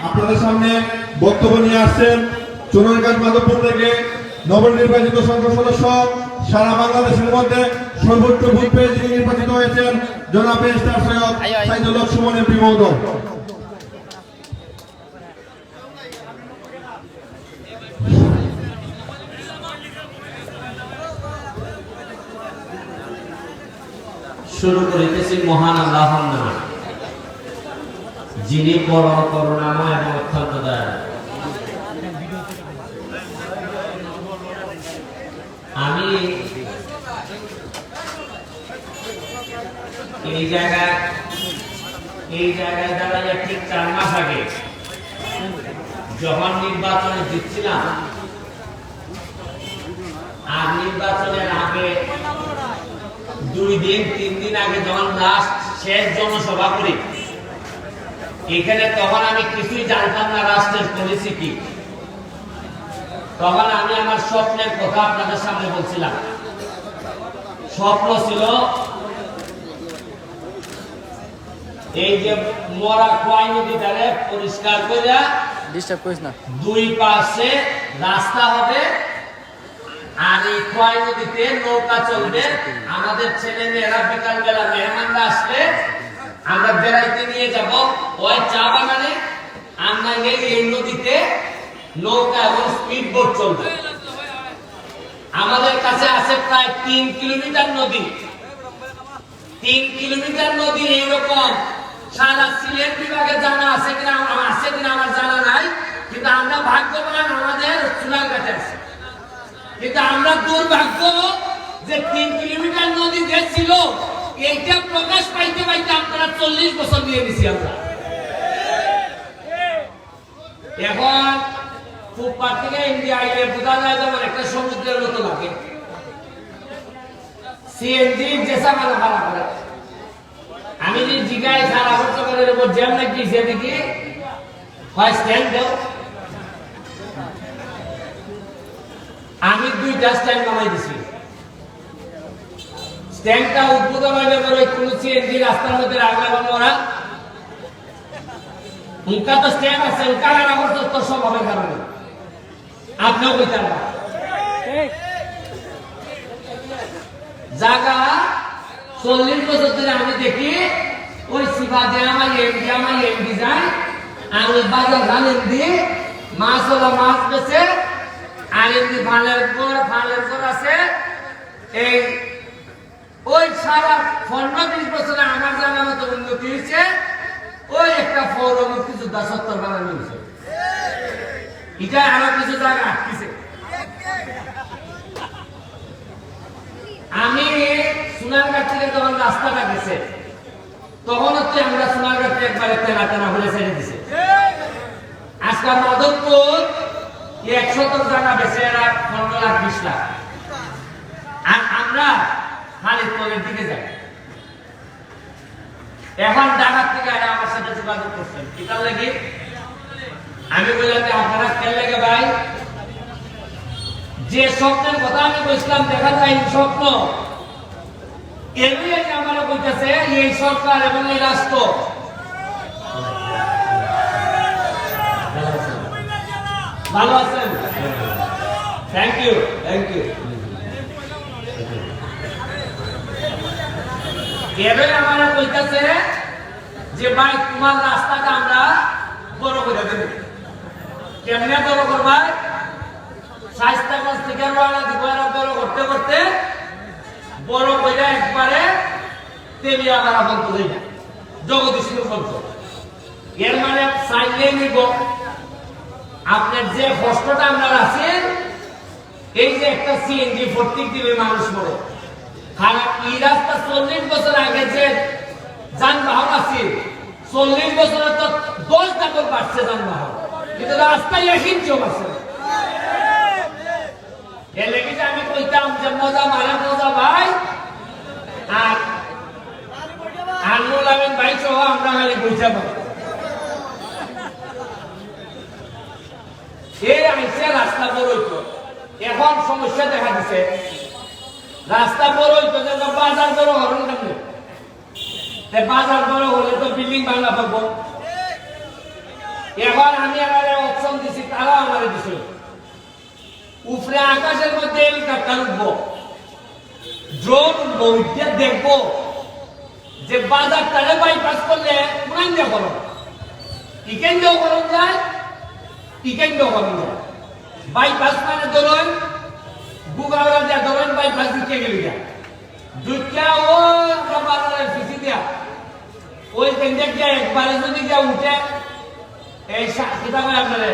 আপনাদের সামনে বক্তব্য নিয়ে আসছেন চুনারঘাট মাধবপুর থেকে নবনির্বাচিত সংসদ সদস্য, সারা বাংলাদেশের মধ্যে সর্বোচ্চ ভোট পেয়ে যিনি নির্বাচিত হয়েছেন জনাব স্টার সৈয়দ সাইদুল হক সুমন এমপি মহোদয়। শুরু করিতেছি মহান আল্লাহর নামে, যিনি পরম করুণাময় এবং অত্যন্ত দয়ালু। আমি এই জায়গায় দাঁড়াইয়া ঠিক 4 মাস আগে যখন নির্বাচনে জিতছিলাম, আর নির্বাচনের আগে 2 দিন 3 দিন আগে যখন লাস্ট শেষ জনসভা করি এখানে, তখন আমি কিছুই জানতাম না রাষ্ট্রের পলিসি কি। তখন আমি আমার স্বপ্নের কথা আপনাদের সামনে বলছিলাম। স্বপ্ন ছিল এই যে মরা খোয়াই নদীটারে পরিষ্কার করে ডিস্টার্ব করিস না, 2 পাশে রাস্তা হবে, আর এই খোয়াই নদীতে নৌকা চলবে। আমাদের ছেলে মেয়েরা বিকাল বেলা মেহমানরা আসলে আমরা বেড়াইতে নিয়ে যাব ওই চা বাগানে, আমরা এই নদীতে নৌকা এবং স্পিড বোট চলবে। আমাদের কাছে আছে প্রায় 3 কিলোমিটার নদী। 3 কিলোমিটার নদী এইরকম সারা সিলেট বিভাগে জানা আছে কিনা আমার জানা নাই, কিন্তু আমরা ভাগ্যবান, আমাদের চুনারঘাটে আছে। কিন্তু আমরা দুর্ভাগ্য যে 3 কিলোমিটার নদী যে ছিল এইটা প্রকাশ পাইতে পাইতে আপনারা 40 বছর দিয়ে দিছি আমরা। এখন ফুটপাথ থেকে ইন্ডিয়া আইলে বোঝা যায় যেমন একটা সমুদ্রের মতো লাগে। সিএনজি যেসা মানে ভাড়া করে, আমি যদি জিগায় সারা বছর করে জ্যাম নাকি সেদিকে হয় স্ট্যান্ড দেও, আমি 2টা স্ট্যান্ড নামাই দিছি। স্ট্যান্ডটা উদ্বোধন হইলে পরে কোন সিএনজি রাস্তার মধ্যে রাখলাম ওরা, উনকা তো স্ট্যান্ড আছে, উনকা আমার তো সব হবে কারণে আপনিও কইতেন না জায়গা 40 বছর ধরে আমি দেখি ওই সিফাতে আমার এমডি যায়, আর ওই বাজার ধানের দিয়ে মাছ হলো মাছ বেছে, আর এমনি ফালের পর আছে। এই ওই সারা 15-20 বছরে আমার জানা মতো উন্নতি হয়েছে। ওই একটা পৌর মুক্তিযোদ্ধা 70 বানানো হয়েছে, এটা আরো কিছু জায়গা আটকেছে। আমি সোনারঘাট থেকে যখন রাস্তাটা গেছে তখন হচ্ছে আমরা সোনারঘাটে একবারে তেনা হলে ছেড়ে দিছে। আজকে মাধবপুর 100 জায়গা বেছে এরা 15 লাখ 20 লাখ, আর আমরা খালি তলের দিকে যাই। এখন ঢাকার থেকে আমার সাথে যোগাযোগ করছেন, কিতার লাগে আমি বললাম যে আপনারা খেল লাগে ভাই, যে স্বপ্নের কথা আমি বলছিলাম দেখা যায় স্বপ্ন এমনি আমার বলতেছে এই সরকার এবং এই রাষ্ট্র। ভালো আছেন? Thank you. এবার আমরা কইতাছে যে ভাই তোমার রাস্তাটা আমরা বড় করে দেব। কেমনে বড় করবা? 60 থেকে বড় করতে করতে বড় করে একবারে তেলিয়া মারা বলতে যাই না, জগদীশপুর বলত। এর মানে চাইলে নিব আপনার যে কষ্টটা আমরা আছেন, এই যে একটা সিএনজি প্রত্যেক দিনে মানুষ মরে, খারাপ এই রাস্তা 40 বছর আগে যে যানবাহন আছে 40 বছরে তো 10 টাকা বাড়ছে যানবাহন, কিন্তু রাস্তায় 1 ইঞ্চিও বাড়ছে না। এর লেগে আমি কইতাম যে মজা ভাই, আর আনমুল আমিন ভাই সহ আমরা খালি বইসা পাই। এই আইসে রাস্তা বড় হইতো, এখন সমস্যা দেখা দিছে। রাস্তা বড় হইতো যে বাজার বড় হরণ কেমন বাজার বড় হলে তো বিল্ডিং বাংলা পাবো। এবার আমি আমার অপশন দিছি, তারাও আমার দিছে উপরে আকাশের মধ্যে হেলিকপ্টার উঠবো, ড্রোন উঠবো, উঠে দেখবো যে বাজারটারে বাইপাস করলে কোন দিয়ে করো, ইকেন দিয়েও করণ যায়, ইকেন দিয়েও করণ যায়। বাইপাস মানে ধরুন গুগাওয়া দিয়ে ধরুন বাইপাস দিতে গেলে যায় দুইটা ও বাজারের ফিসি দিয়া ওই কেন্দ্রে গিয়ে একবারে যদি গিয়ে উঠে এই কিতা করে আপনারে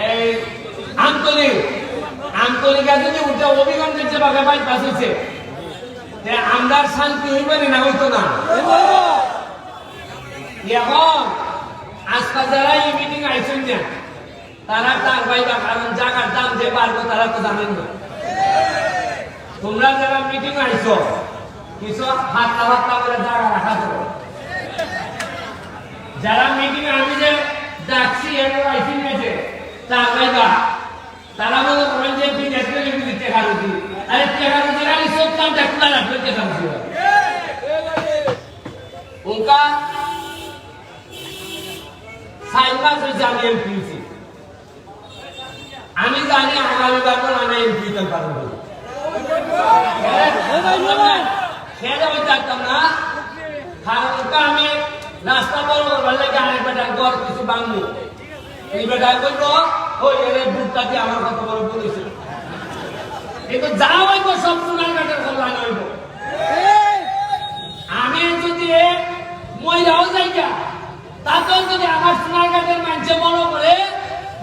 এই আন্তরিকা যদি উঠে অভিগঞ্জের যে ভাবে বাইপাস হয়েছে আমরা শান্তি হইবে না, হইতো না। এখন আজকাল যারা এই মিটিং আইছেন না তারা তার বাইবা, কারণ জায়গার দাম যে পারবো তারা তো জানেন না। তোমরা যারা মিটিং আইছো কিছু হাতটা হাতটা করে জায়গা রাখা দেবো। যারা মিটিং আমি যে ডাকছি এরপর আইসিং গেছে তার বাইবা, তারা মনে করেন যে বিদেশ থেকে যদি টেকা রুটি, আরে টেকা রুটি খালি সব কামটা খোলা রাখবে টেকা রুটি উনকা সাইমাস হয়েছে। আমি এমপি, আমি জানি আগামী বার আমি এমপি হতে পারবো খেলে হইতে পারতাম না, কারণ আমি রাস্তা বড় করবার লাগে আরেক বেটার ঘর কিছু বাংবো, এই বেটা বলবো ওই বুটটা দিয়ে আমার কত বড় বলেছিল, কিন্তু যা হইব সব সোনার কাঠের কল্যাণ হইব। আমি যদি মহিলাও যাইয়া তাতেও যদি আমার সোনার কাঠের মানুষে মনে করে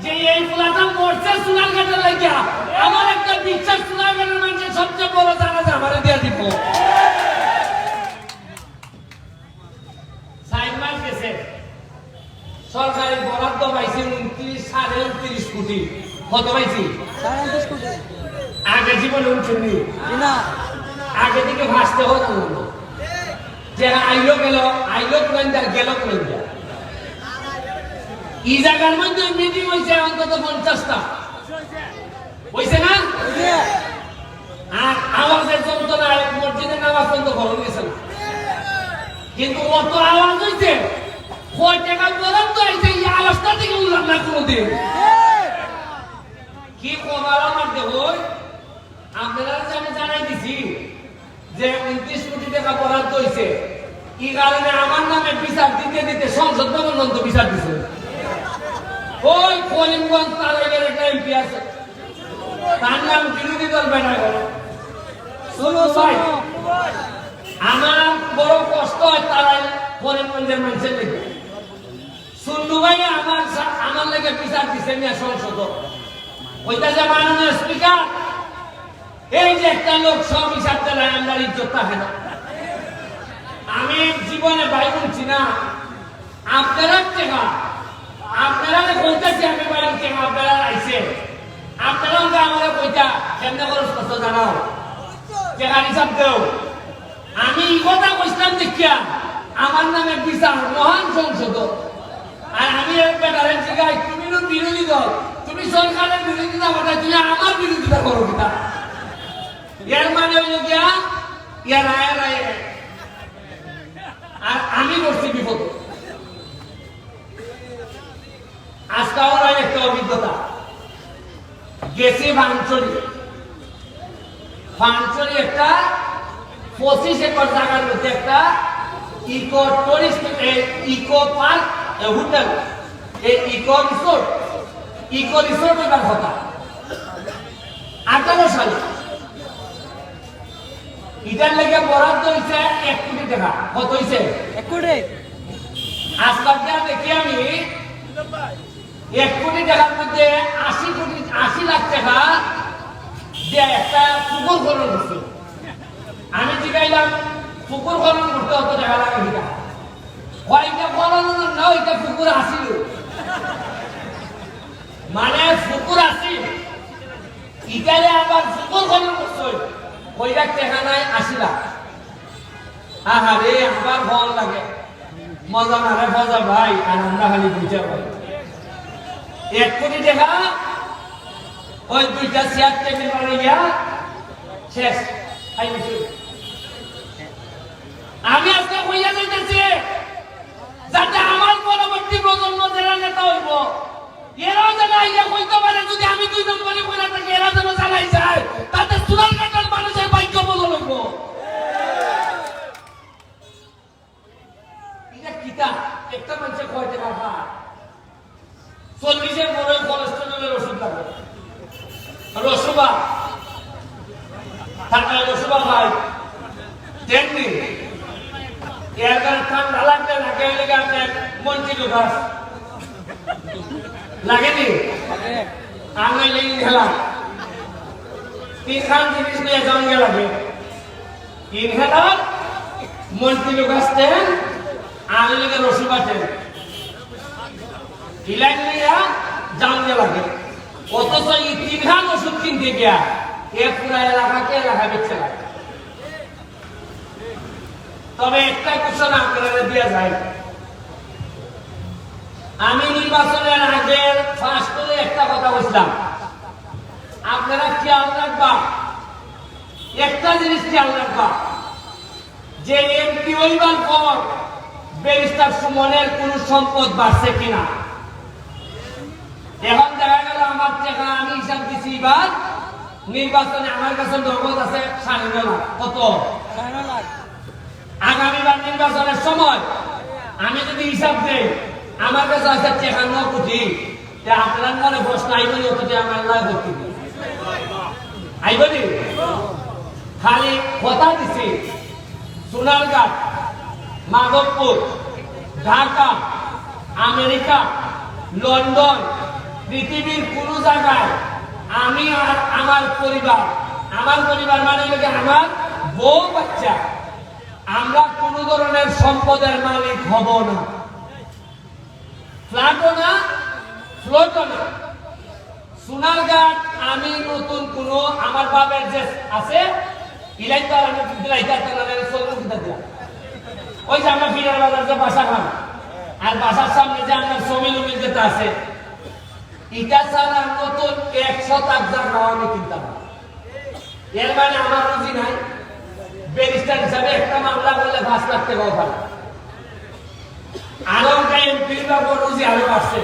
যে এই ফুলাটা মরছে সোনার কাঠের লাগিয়া, আমার একটা বিশ্বাস সোনার কাঠের মানুষের সবচেয়ে বড় জানাজা আমার দিয়ে দিব। সাইনমার গেছে সরকারি বরাদ্দ পাইছি 29.29 কোটি। কত পাইছি? 29 কোটি। আগে জীবনে উঠছেনি না, আগে থেকে ভাসতে হতো না, যে আইলো গেল কুলেন্দার গেল কুলেন্দার। এই জায়গার মধ্যে মিটিং হয়েছে অন্তত 50টা হয়েছে না, আর আওয়াজের যন্ত্রণায় মসজিদে নামাজ বন্ধ করো গেছে না, কিন্তু অত আওয়াজ হয়েছে কয় টাকা বরাদ্দ হয়েছে এই আওয়াজটা থেকে উঠলাম না কোনোদিন। কি খবর আমার দেহ আপনারা যে আমি জানাই দিছি যে 29 কোটি টাকা বরাদ্দ হয়েছে, এই কারণে আমার নামে বিচার দিতে দিতে সংসদ ভবন বিচার দিছে। ওই করিমগঞ্জ তারাইয়ের একটা এমপি আছে, তার নাম বিরোধী দল বেটা করো। আমার বড় কষ্ট হয় তারাই করিমগঞ্জের মানুষের লেগে। সুন্দু ভাই আমার লেগে বিচার দিচ্ছে না সংসদ, ওইটা যে মাননীয় স্পিকার, এই যে একটা লোক সব হিসাব চালায় আমরা ইজ্জত থাকে না। আমি জীবনে ভাই বলছি না আপনারা টেকা, আপনারা কইতাছি আমি বাইরে টেকা আপনারা আইছে, আপনারা আমার কইতা কেমনে খরচ করতে জানাও, টেকা হিসাব দেও। আমি এই কথা কইছিলাম দেখিয়া আমার নামে বিচার মহান সংসদ, আর আমি বেটারে জিগাই তুমি তো বিরোধী দল, তুমি সরকারের বিরোধিতা কথা তুমি আমার বিরোধিতা করো কিনা? এর মানে হইল গিয়া ইয়ার রায় রায়, আর আমি করছি বিপদ। আজকে আমার একটা অভিজ্ঞতা গেছে ফানচরি একটা 25 একর জায়গার মধ্যে একটা eco tourist eco park hotel, এই ইকো রিসোর্ট এবার কথা 18 সালে এটার লেগে বরাদ্দ হয়েছে 1 কোটি টাকা। কত হয়েছে? 1 কোটি। আজকাল দেখি আমি 1 কোটি টাকার মধ্যে 80 লাখ টাকা দিয়ে একটা পুকুর খনন করছে। আমি জিগাইলাম পুকুর খনন করতে অত টাকা লাগে কিনা? কয়টা খনন না, ওইটা পুকুর আসিল, মানে পুকুর আসিল ইটালে আবার পুকুর খনন করছে, ওইটা টাকা নাই 80 লাখ। আহারে আমার ভল লাগে, মজা মারে মজা ভাই, আর আমরা খালি বুঝা ভাই 1 কোটি টাকা ওই 2টা চেয়ার টেবিল বানাইয়া শেষ। আমি আজকে হইয়া যাইতেছে, যাতে আমার পরবর্তী প্রজন্ম যারা নেতা হইব এরাও যেন আইয়া কইতে পারে, যদি আমি 2 নম্বরে কইরা থাকি এরা যেন জানাই যায়, তাতে সোনারঘাটের মানুষের ভাগ্য বদল হইব। এটা কিতা একটা মানুষের কয়টা টাকা 40-এর বড় কোলেস্টেরলের ওষুধ লাগে, রসুবা ঠান্ডা রসুবা ভাই তেমনি এর কারণে ঠান্ডা লাগলে লাগে লেগে আপনার মন্ত্রী গাছ লাগেনি আমি লেগে খেলাম 3 জিনিস নিয়ে জঙ্গে লাগে ইনহেলার মন্ত্রী গাছ দেন আমি লেগে রসুবা দেন ইলাইয়া জঙ্গে লাগে। অথচ এই 3 ওষুধ কিনতে গিয়া এ পুরা এলাকাকে এলাকা বেঁচে লাগে। তবে একটা ঘোষণা আপনারা দেওয়া যায়, আমি নির্বাচনের আগে ফার্স্ট করে একটা কথা বলছিলাম, আপনারা খেয়াল রাখবা, একটা জিনিস খেয়াল রাখবা, যে এমপি হইবার পর ব্যারিস্টার সুমনের কোন সম্পদ বাড়ছে কিনা। এখন দেখা গেল আমার টাকা আমি হিসাব দিচ্ছি, এবার নির্বাচনে আমার কাছে নগদ আছে 9.5 লাখ। কত? আগামীবার নির্বাচনের সময় আমি যদি হিসাব দেই আমার কাছে আছে 53 কোটি, আপনার মনে প্রশ্ন আইবনি অত আমার লাভ করতে আইবনি। খালি কথা দিছি সোনারঘাট, মাধবপুর, ঢাকা, আমেরিকা, লন্ডন, পৃথিবীর কোন জায়গায় আমি আর আমার পরিবার মানে আমার বউ বাচ্চা, আমরা কোন ধরনের সম্পদের মালিক হব না, ফ্ল্যাটও না, ফ্লোটও না। সোনারঘাট আমি নতুন কোন আমার বাবার যে আছে ইলাইতার আমি ইলাইতার তালানের সরকার দিলাম, ওই যে আমরা ফিরার বাজার যে বাসা খান আর বাসার সামনে যে আমরা জমি জমি যেটা আছে, এটা ছাড়া নতুন 100 জায়গা আমি কিনতাম। এর মানে আমার রুজি নাই। ব্যারিস্টার হিসাবে একটা মামলা করলে 5 লাখ টাকা পাবে। আরমটা এমপির বাবু রুজি আরো আসছে।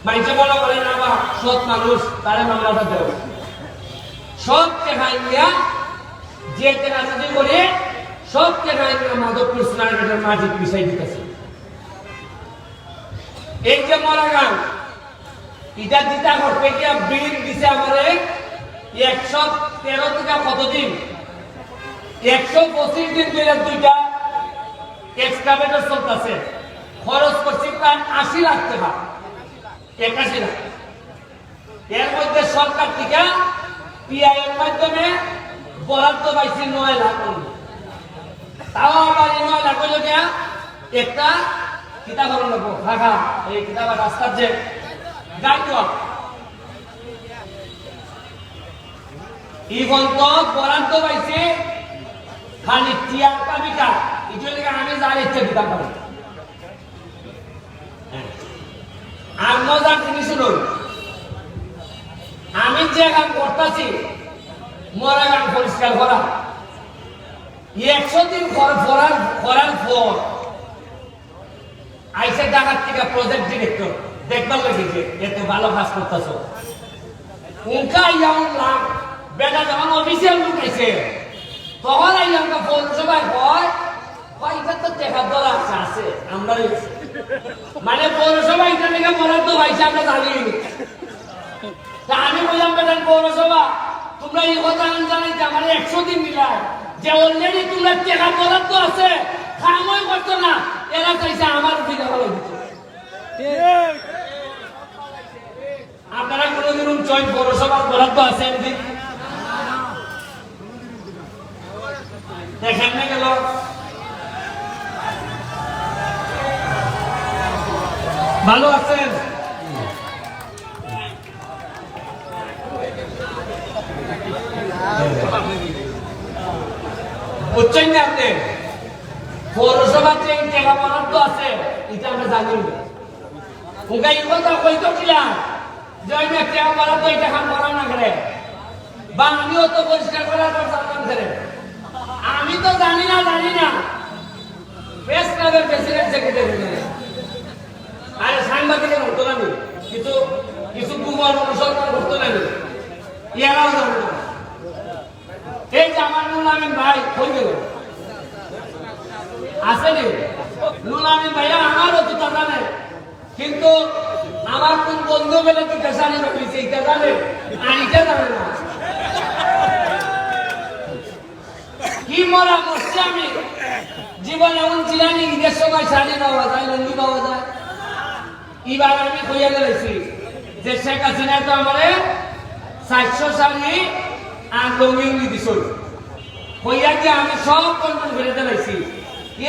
মাইকে বলা বলে না বা সৎ মানুষ তারা মামলাটা দেবে। সব টাকায় নিয়ে যে টাকা রুজি করে সব টাকায় নিয়ে মাধবপুর সোনারঘাটের মাটি পিছাই দিতেছে। এই যে মরাগান এটা দিতা করতে গিয়া বিল দিছে আমারে 113 টাকা কতদিন 125 দিন ধরে 2টা এক্সকাভেটর চলতেছে, খরচ করছি প্রায় 80 লাখ টাকা, 81 লাখ। এর মধ্যে সরকার থেকে পিআই এর মাধ্যমে বরাদ্দ পাইছি 9 লাখ। তাও আবার 9 লাখ হইল গিয়া একটা কিতাব লাগবো ঢাকা, এই কিতাব রাস্তার যে গাইডওয়াল ইভন তো বরাদ্দ পাইছে খালি টিয়ার কাবিকা, এটা লেগে আমি যার ইচ্ছা দিতাম পারি। আর মজার জিনিস হল আমি যে কাম করতেছি মরা গান পরিষ্কার করা 100 দিন করার পর আইসে ঢাকার থেকে প্রজেক্ট ডিরেক্টর দেখবার লেগেছে এত ভালো কাজ করতেছ উনকা ইয়া বেটা যখন অফিসিয়াল ঢুকাইছে তখন আইয়া পৌরসভায় হয় এটা তো টেকার দর আছে আমরা মানে পৌরসভা এটা থেকে বরাদ্দ পাইছে আমরা জানি। তা আমি বললাম বেটা পৌরসভা তোমরা এই কথা জানি যে আমার 100 দিন দিলাম যে অলরেডি তোমরা টেকা বরাদ্দ আছে খামই করতো না, এরা চাইছে আমার দিকে ভালো দিচ্ছে। আপনারা কোনোদিন জয়েন্ট পৌরসভার বরাদ্দ আছে এমনি দেখেন না গেল? ভালো আছেন? বুঝছেন না আপনি? পৌরসভার যে টাকা বরাদ্দ আছে এটা আমরা জানি না। ওকে এই কথা কইতো কিলাম যে ওই টাকা বরাদ্দ এটা কাম করা না করে বা আমিও তো পরিষ্কার করার পর জানলাম করে আমি তো জানি না প্রেস ক্লাবের প্রেসিডেন্ট সেক্রেটারি আরে সাংবাদিকের হতো না কিছু কিছু কুমার অনুসন্ধান করতো না ইয়ারাও জানে না এই যে আমার নুল আমিন ভাই কই গেল আসেনি নুল আমিন ভাইয়া আমারও তো তা জানে কিন্তু আমার কোন বন্ধু বেলে কি পেশানি রাখিছে এটা জানে আর এটা জানে না কি মরা মরছি আমি জীবন এমন ছিলানি ঈদের সময় শাড়ি পাওয়া যায় লুঙ্গি পাওয়া যায় এবার আমি কইয়া গেছি যে শেখ হাসিনা তো আমারে 400 শাড়ি আর লুঙ্গি দিছ কইয়া কি আমি সব কন্ট্রোল করে দিলাইছি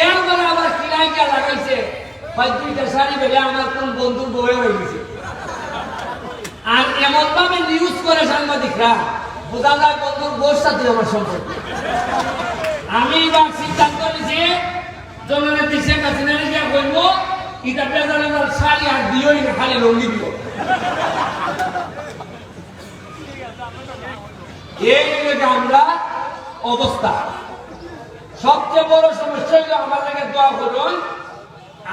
এরপরে আবার কিলাই গিয়া লাগাইছে হয়তো দুইটা শাড়ি বেলে আমার কোন বন্ধুর বউয়ে হয়ে গেছে আর এমন ভাবে নিউজ করে সাংবাদিকরা বোঝা যায় বন্ধুর বউর সাথে আমার সম্পর্ক আমি এবার সিদ্ধান্ত নিয়েছি জননেত্রী শেখ হাসিনা গিয়া কইব এটা বেজার শাড়ি আর দিওই না খালি লুঙ্গি দিও এই যে আমরা অবস্থা সবচেয়ে বড় সমস্যা হইল আমার লাগে দোয়া করুন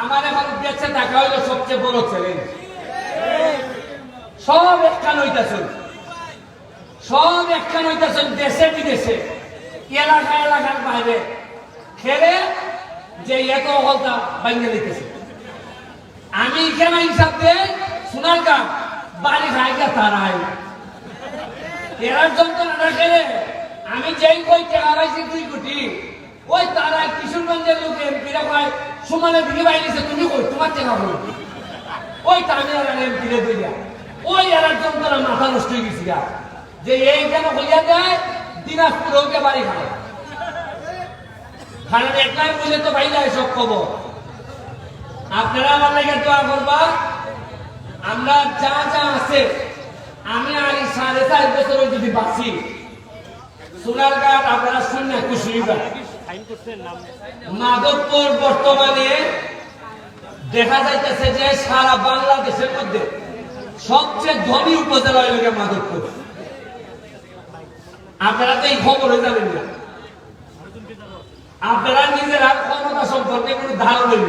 আমার এখন বেঁচে থাকা হইল সবচেয়ে বড় চ্যালেঞ্জ সব একখান হইতেছেন দেশে বিদেশে এলাকার বাইরে খেলে যে এত অবস্থা বাইরে দিতেছে আমি কেন হিসাব দেই সোনারগা বাড়ি খাইকা তারাই এরার যন্ত্রণা খেলে আমি যেই কই টাকা পাইছি 2 কোটি ওই তারা কিশোরগঞ্জের লোক এমপিরা কয় সমানে দিকে বাইরেছে তুমি কই তোমার টাকা বলো ওই তামিলনাড়ার এমপিরে দিলা ওই এরার যন্ত্রণা মাথা নষ্ট হয়ে গেছি যে এই কেন হইয়া যায় দিনাজপুর ওকে বাড়ি খায় কারণ একলাই বলে তো বাইরে সব খবর আপনারা আমার লাগে দোয়া করবা আমরা যা যা আছে আমি আর 4.5 বছর যদি বাঁচি সোনারঘাট আপনারা শুনে খুশি মাধবপুর বর্তমানে দেখা যাইতেছে যে সারা বাংলাদেশের মধ্যে সবচেয়ে ধনী উপজেলা হইল মাধবপুর আপনারা তো এই খবর জানেন না আপনারা নিজেরা ক্ষমতা সম্পর্কে কোনো ধারণা নেই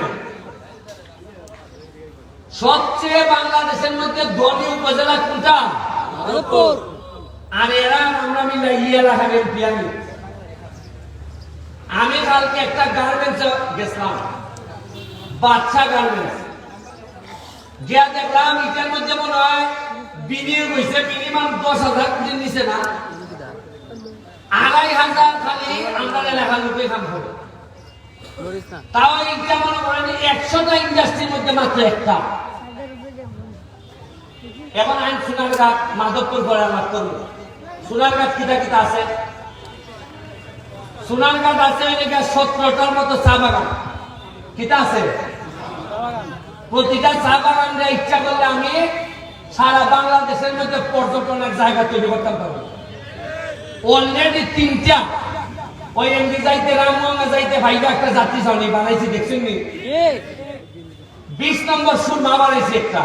সবচেয়ে বাংলাদেশের মধ্যে ধনী উপজেলা কোনটা মাধবপুর আর এরা আমরা মিলে এলাকার এমপি আমি কালকে একটা গার্মেন্টস গেছিলাম বাচ্চা গার্মেন্টস গিয়া দেখলাম এটার মধ্যে মনে হয় বিনিয়োগ হয়েছে মিনিমাম 10,000 কোটি নিচে না 2,500 খালি আমরা এলাকার লোকে কাম করে তাও এটা মনে করেন 100টা ইন্ডাস্ট্রির মধ্যে মাত্র একটা এখন আইন সোনারঘাট মাধবপুর করে আমার করবো সোনারঘাট কিটা আছে সোনারঘাট আছে 17টার মতো চা বাগান কিটা আছে প্রতিটা চা বাগানরা ইচ্ছা করলে আমি সারা বাংলাদেশের মধ্যে পর্যটনের জায়গা তৈরি করতে পারবো অলরেডি 3টা ওই এমডি যাইতে রামগঙ্গা যাইতে ভাইবা একটা যাত্রী ছাউনি বানাইছি দেখছেন নি 20 নম্বর সুরমা বানাইছি একটা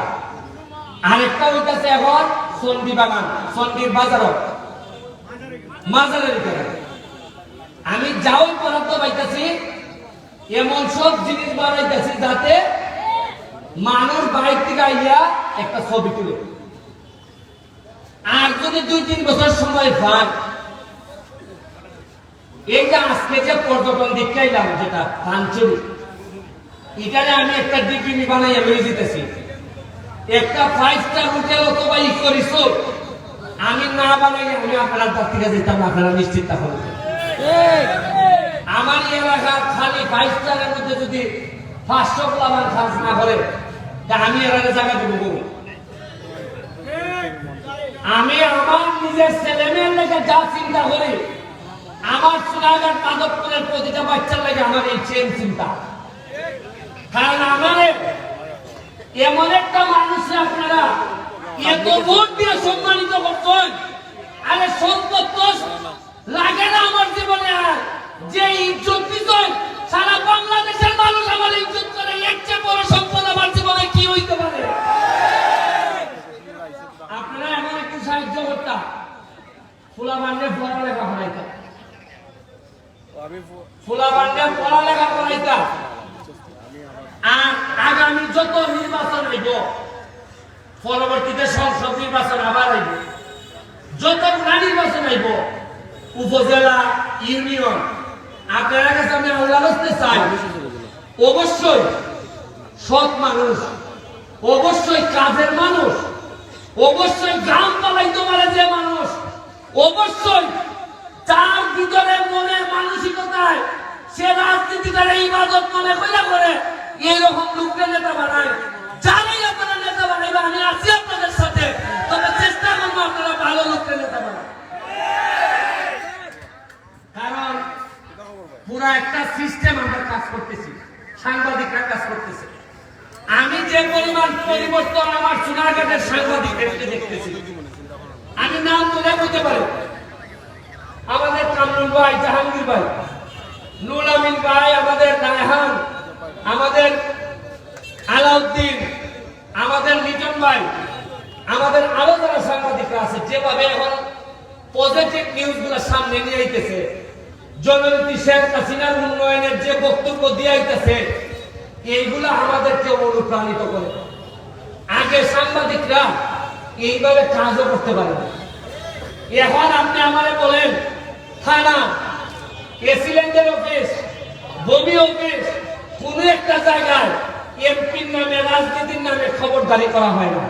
আরেকটা হইতাছে এখন সন্ডি বাগান সন্ডির বাজারও মাজারের ভিতরে আমি যাও পরান্ত পাইতেছি এমন সব জিনিস বানাইতেছি যাতে মানুষ বাইরে থেকে আইয়া একটা ছবি তুলে আর যদি 2-3 বছর সময় পান এই যে আজকে যে পর্যটন দেখাইলাম যেটা পাঞ্চুরি এখানে আমি একটা ডিপিনি বানাইয়া লই যেতেছি একটা 5-স্টার হোটেল অথবা ইকো রিসোর্ট আমি না বানাই আমি আপনার থেকে যেতাম আপনারা নিশ্চিত থাকুন আমার এলাকার খালি 5-স্টারের মধ্যে যদি 500 প্লাবার খরচ না করে আমি এলাকার জায়গা দেবো আমি আমার নিজের ছেলেমেয়ের লেগে যা চিন্তা করি আমার সোনারঘাট মাধবপুরের প্রতিটা বাচ্চার লেগে আমার এই চেন চিন্তা কারণ আমার এমন একটা মানুষ আপনারা এত ভোট দিয়ে সম্মানিত করছেন আরে সন্তোষ লাগে না আমার জীবনে আর যে ইজ্জত দিতেন সারা বাংলাদেশের মানুষ আমার ইজ্জত করে এর চেয়ে বড় সম্পদ আমার জীবনে কি হইতে পারে আপনারা এমন একটু সাহায্য করতাম ফুলা বান্ডে পড়ালেখা করাইতাম ফুলা বান্ডে পড়ালেখা করাইতাম যত নির্বাচন হইব, পরবর্তীতে সংসদ নির্বাচন আবার হইব, যত নির্বাচন হইব, উপজেলা, ইউনিয়ন, আপনারা কাছে আমি আল্লাহ রাস্তে চাই, অবশ্যই সৎ মানুষ, অবশ্যই কাজের মানুষ, অবশ্যই গ্রাম পালাইতে পারে যে মানুষ, অবশ্যই তার ভিতরে মনের মানসিকতায় সে রাজনীতি করে, ইবাদত মনে করে এইরকম লোককে নেতা বানায়। জানি আপনারা নেতা বানাইবে, আমি আছি আপনাদের সাথে, তবে চেষ্টা করবো আপনারা ভালো লোককে নেতা বানায়। কারণ পুরা একটা সিস্টেম আমরা কাজ করতেছি, সাংবাদিকরা কাজ করতেছে। আমি যে পরিমাণ পরিবর্তন আমার সোনারঘাটের সাংবাদিকদেরকে দেখতেছি, আমি নাম তুলে বলতে পারি। আমাদের কামরুল ভাই, জাহাঙ্গীর ভাই, নুর আমিন ভাই, আমাদের নায়হান, আমাদের আলাউদ্দিন, আমাদের লিটন ভাই, আমাদের আরো যারা সাংবাদিকরা আছে, যেভাবে এখন পজিটিভ নিউজ গুলো সামনে নিয়ে আইতেছে, জননেত্রী শেখ হাসিনার উন্নয়নের যে বক্তব্য দিয়ে আইতেছে, এইগুলা আমাদেরকে অনুপ্রাণিত করে। আগে সাংবাদিকরা এইভাবে কাজও করতে পারে না। এখন আপনি আমারে বলেন, থানা, এসিলেন্ডের অফিস, ভূমি অফিস, কোন একটা জায়গায় এমপির নামে, রাজনীতির নামে খবরদারি করা হয় না।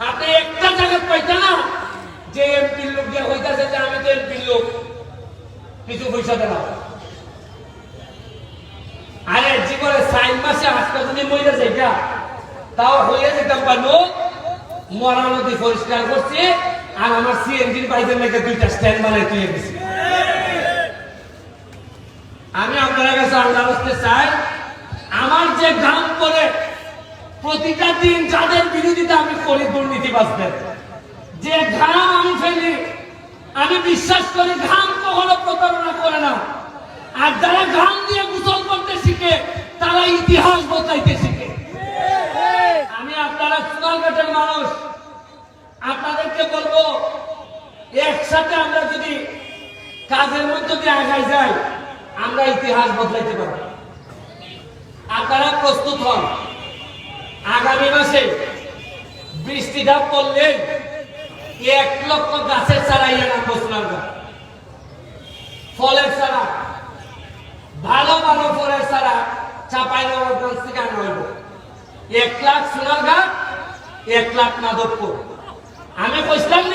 আপনি একটা জায়গায় পাইতেন না যে এমপির লোক দিয়ে হইতেছে যে আমি তো এমপির লোক, কিছু পয়সা দিলাম। আরে জীবনে 4 মাসে হাসপাতাল যদি মরে যাইটা, তাও হয়ে যেতাম পারলো, মরা নদী পরিষ্কার করছে, আর আমার সিএনজির বাইকের লেগে 2টা স্ট্যান্ড বানাই তুলে দিছি। আমি আপনার কাছে আল্লাহ রাস্তে চাই, আমার যে গ্রাম করে প্রতিটা দিন যাদের বিরোধিতা আমি করি, দুর্নীতিবাজদের যে ঘাম আমি ফেলি, আমি বিশ্বাস করি ঘাম কখনো প্রতারণা করে না। আর যারা ঘাম দিয়ে গোসল করতে শিখে, তারা ইতিহাস বদলাইতে শিখে। আমি আপনারা সোনারঘাটের মানুষ, আপনাদেরকে বলবো, একসাথে আমরা যদি কাজের মধ্যে দিয়ে আগাই যাই, আমরা ইতিহাস বদলাইতে পারব। আপনারা প্রস্তুত হন, আগামী মাসে বৃষ্টিটা পড়লে 1 লক্ষ গাছের চারা ইয়ে নামবো সোনারঘাট, ফলের চারা, ভালো ভালো ফলের চারা চাঁপাইনবাবগঞ্জ থেকে আনা হইব। 1 লাখ সোনারঘাট, 1 লাখ মাধবপুর। আমি কইলাম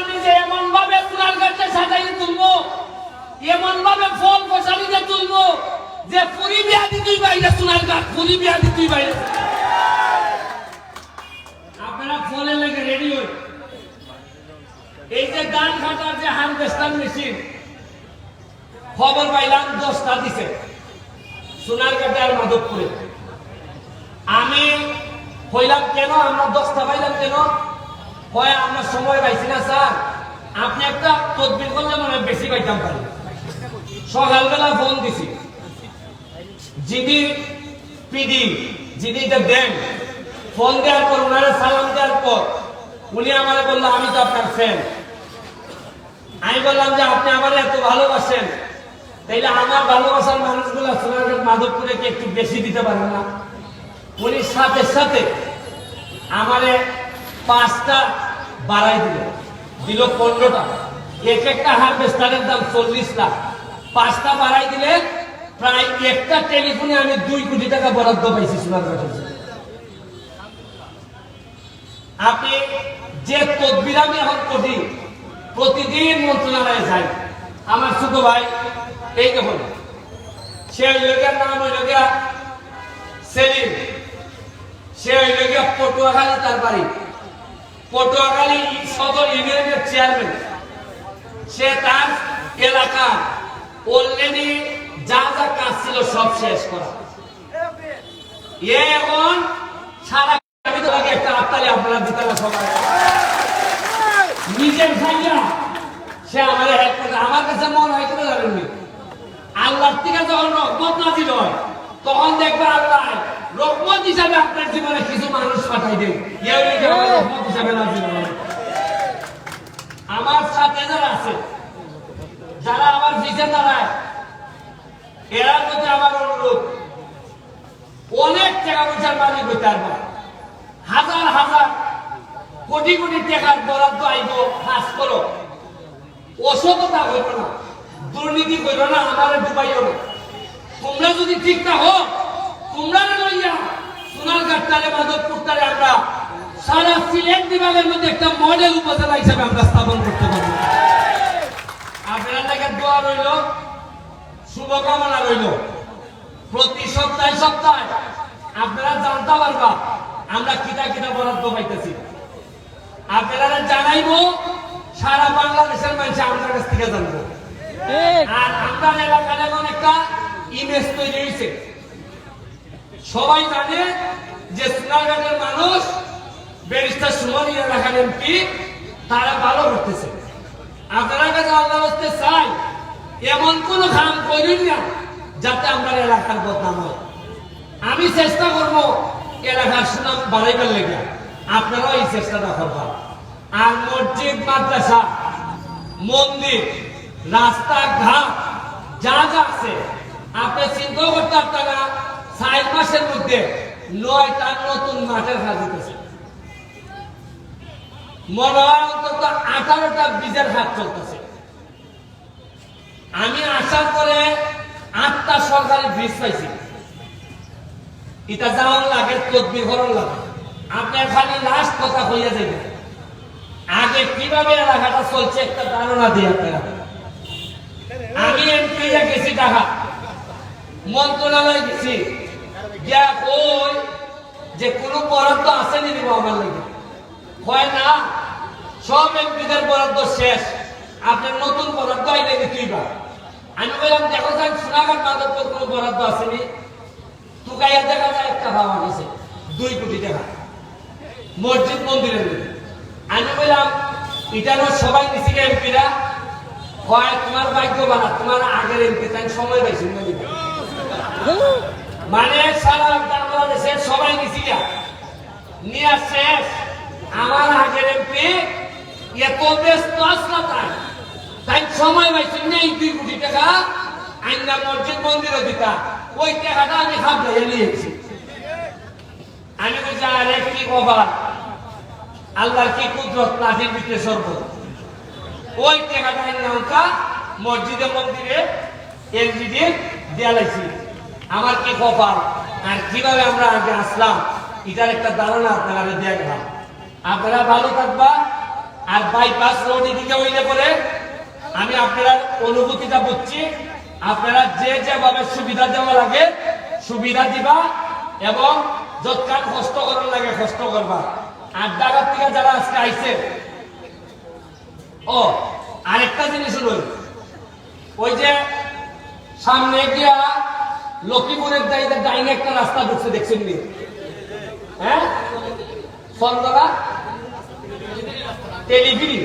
নি যে এমন ভাবে সোনারঘাটে সাজাইয়ে তুলবো, এমন ভাবে ফল ফসালিতে তুলবো যে পুরি বিয়া দিতেই বাইরে সোনারঘাট, পুরি বিয়া দিতেই বাইরে। আপনারা ফলের লেগে রেডি হই। এই যে ধান কাটার যে হারভেস্টার মেশিন, খবর পাইলাম 10টা দিছে সোনারঘাটে আর মাধবপুরে। আমি কইলাম কেন আমরা 10টা পাইলাম কেন? হয় আমরা সময় পাইছি না স্যার, আপনি একটা তদবির করলে মনে বেশি পাইতাম পারি। সকালবেলা ফোন দিছি, যিনি পিডি, যিনি এটা দেন, ফোন দেওয়ার পর ওনারা সালাম দেওয়ার পর উনি আমারে বললো আমি তো আপনার ফ্যান। আমি বললাম যে আপনি আমার এত ভালোবাসেন, তাইলে আমার ভালোবাসার মানুষগুলো সোনারঘাট মাধবপুরে কি একটু বেশি দিতে পারেন না? উনি সাথে সাথে আমারে 5টা বাড়াই দিল 15টা। এক একটা হারভেস্টারের দাম 40 লাখ। 5টা বাড়াই দিলে প্রায় একটা টেলিফোনে আমি 2 কোটি টাকা বরাদ্দ পাইছি সোনারঘাটের। আপনি যে তদবির আমি এখন করি, প্রতিদিন মন্ত্রণালয়ে যাই। আমার ছোট ভাই এই দেখুন, সে লোকের নাম হইল গিয়া সেলিম, সে হইল গিয়া পটুয়াখালী, তার বাড়ি পটুয়াখালী সদর ইউনিয়নের চেয়ারম্যান। সে তার এলাকা অলরেডি যা যা কাজ ছিল সব শেষ করা। এখন সারা একটা আত্মালি আপনারা দিতে না সবাই নিজের ভাইয়া, সে আমার হেল্প করে। আমার কাছে মনে হয় কিনা জানেননি, আল্লাহর থেকে যখন রহমত নাজিল হয়, তখন দেখবে আল্লাহ রহমত হিসাবে আপনার জীবনে কিছু মানুষ পাঠাই দেন, রহমত হিসাবে নাজিল হয়। আমার সাথে যারা আছে, যারা আমার পিছে দাঁড়ায়, এরা প্রতি আমার অনুরোধ, অনেক টাকা পয়সার মালিক হইতে পারবা, হাজার হাজার কোটি কোটি টাকার বরাদ্দ আইব, কাজ করো, অসততা হইব না, দুর্নীতি হইব না, আমারে ডুবাইও না। তোমরা যদি ঠিক থাকো, তোমরা লইয়া সোনারঘাটটারে মাধবপুরটারে আমরা সারা সিলেট বিভাগের মধ্যে একটা মডেল উপজেলা হিসেবে আমরা স্থাপন করতে পারবো। আপনারা থেকে দোয়া রইল, শুভকামনা রইল। প্রতি সপ্তাহে সপ্তাহে আপনারা জানতে পারবা আমরা কিটা কিটা বরাদ্দ পাইতেছি। আপনারা জানাইবো, সারা বাংলাদেশের মানুষ আমাদের কাছ থেকে জানবো। আর আপনার এলাকার এখন একটা ইমেজ তৈরি হয়েছে, সবাই জানে যে সোনারঘাটের মানুষ ব্যারিস্টার সুমন এলাকার এমপি, তারা ভালো করতেছে। আপনারা কাছে আল্লাহ রাস্তে চাই এমন কোন কাম করেন না যাতে আমরা এলাকার বদনাম হয়। আমি চেষ্টা করবো এলাকার সুনাম বাড়াইবার লেগে, আপনারাও এই চেষ্টাটা করবেন। আর মসজিদ, মাদ্রাসা, মন্দির, রাস্তাঘাট যা যা আছে আপনি চিন্তা করতে পারতেন না, 4 মাসের মধ্যে 9টা নতুন মাঠের কাজ হইতেছে। মনে হয় অন্তত 18টা বীজের কাজ চলতেছে। আমি আসার পরে 8টা সরকারি ব্রিজ পাইছি। এটা যাওয়ার লাগে, তদবির করার লাগে। আপনার খালি লাস্ট কথা হইয়া যাবে, আগে কিভাবে এলাকাটা চলছে একটা ধারণা দিয়ে আপনারা। আমি এমপি গেছি ঢাকা, মন্ত্রণালয় গেছি, গিয়া কই যে কোনো বরাদ্দ আসেনি দিব আমার লাগে, হয় না, সব এমপিদের বরাদ্দ শেষ, আপনার নতুন বরাদ্দ আইলে তুইবা। আমি বললাম দেখো যাই সোনারঘাট মাধবপুর কোনো বরাদ্দ আসেনি, টুকাইয়া দেখা যায় একটা পাওয়া গেছে 2 কোটি টাকা মসজিদ মন্দিরের মধ্যে। আমি বললাম এটা সবাই নিছি এমপিরা, হয় তোমার ভাগ্য বানা, তোমার আগের এমপি তাই সময় পাইছি না দিবা। মানে সারা বাংলাদেশের সবাই নিছি নিয়ে শেষ, আমার আগের এমপি এত ব্যস্ত আসলা তাই সময় পাইছি না। এই 2 কোটি টাকা আইনা মসজিদ মন্দিরও দিতা, ওই টাকাটা আমি খাবলাই নিয়েছি। আমি বলছি আরে কি কবার, আল্লাহর কি কুদরত, লাঠির ভিতরে সর্বত। ওই টাকাটা আইনা মসজিদে মন্দিরে এলজিডি দেয়ালাইছি। আমার কি কপাল, আর কিভাবে আমরা আগে আসলাম এটার একটা ধারণা আপনারা দেখলাম। আপনারা ভালো থাকবা। আর বাইপাস রোড এদিকে হইলে পরে আমি আপনারা অনুভূতিটা বুঝছি, আপনারা যে যেভাবে সুবিধা দেওয়া লাগে সুবিধা দিবা, এবং যৎকাল কষ্ট করার লাগে কষ্ট করবা। আর ঢাকার থেকে যারা আজকে আইছে, ও আরেকটা জিনিস হলো, ওই যে সামনে গিয়া লক্ষ্মীপুরের ডাইনে একটা রাস্তা ঢুকছে, দেখছেন নি? হ্যাঁ, ফলতলা টেলিভিডি,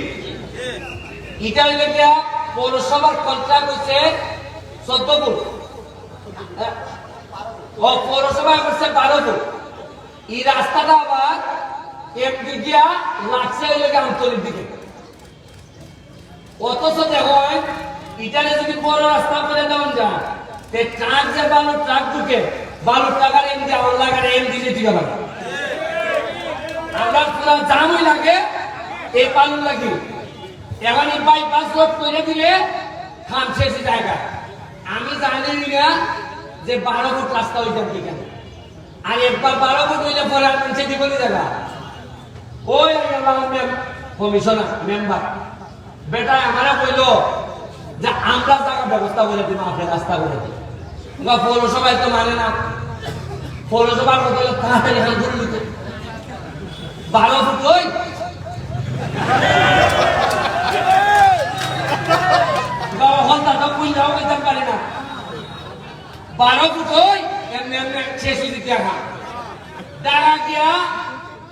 এটা হইলে গিয়া পৌরসভার কন্ট্রাক্ট হচ্ছে 14 ফুট, ও পৌরসভা করছে 12 ফুট। এই রাস্তাটা আবার এমপি গিয়া লাগছে হইলে আন্তরিক দিকে। অথচ দেখুন ইটারে যদি বড় রাস্তা করে দেওয়া যায়, ট্রাক যে বালুর ট্রাক ঢুকে, বালুর টাকার এমডি আমার লাগার এমডি যে ঠিক আছে, আমরা পুরো জামই লাগে এই বালুর লাগে। এখন এই বাইপাস রোড করে দিলে খাম শেষ জায়গা। আমি জানি না যে 12 ফুট রাস্তা হইতাম কি কেন, আর একবার 12 ফুট হইলে পরে আর নিচে দিব না জায়গা। ওই কমিশনার মেম্বার বেটা আমারা কইলো যে আমরা জায়গা ব্যবস্থা করে দিব, আপনি রাস্তা করে দিন। পৌরসভায় তো মানে না, পৌরসভার কথা হলো তাড়াতাড়ি হাল ধরে নিতে 12 ফুট ওই পারি না, 12 ফুট ওই এমনি এমনি শেষ দিতে দাঁড়া গিয়া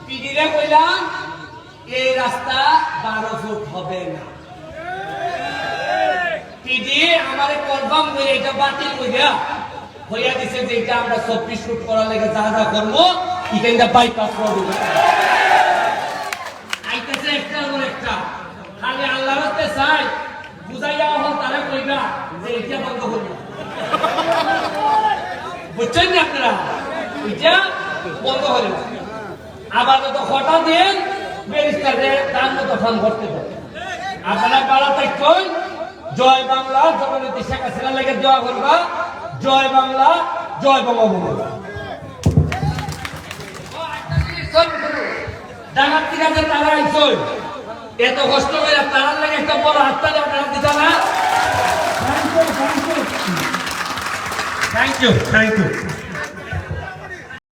পিডিরে কইলাম এই রাস্তা 12 ফুট হবে না। পিডি আমারে কনফার্ম করে এটা বাতিল হইয়া দিছে যে এটা আমরা 24 ফুট করার লেগে যা যা করবো এটা বাইপাস করবো। আইতেছে একটার পর একটা, খালি আল্লাহ রাস্তে চাই বুঝাইয়া হল তারা কইবা যে এটা বন্ধ করবে। বুঝছেন না আপনারা? এটা বন্ধ করে দেন। আপাতত খটা দেন ব্যারিস্টারদের তার মতো ফোন করতে দেন। আপনারা পাড়া থাকবেন। জয় বাংলা, জননেত্রী শেখ হাসিনা লেগে দোয়া করবা। জয় বাংলা, জয় বঙ্গবন্ধু। ডাকাত থেকে তারা আইসই এত কষ্ট করে তারার লাগে একটা বড় হাততালি আপনারা দিতে না। Thank you.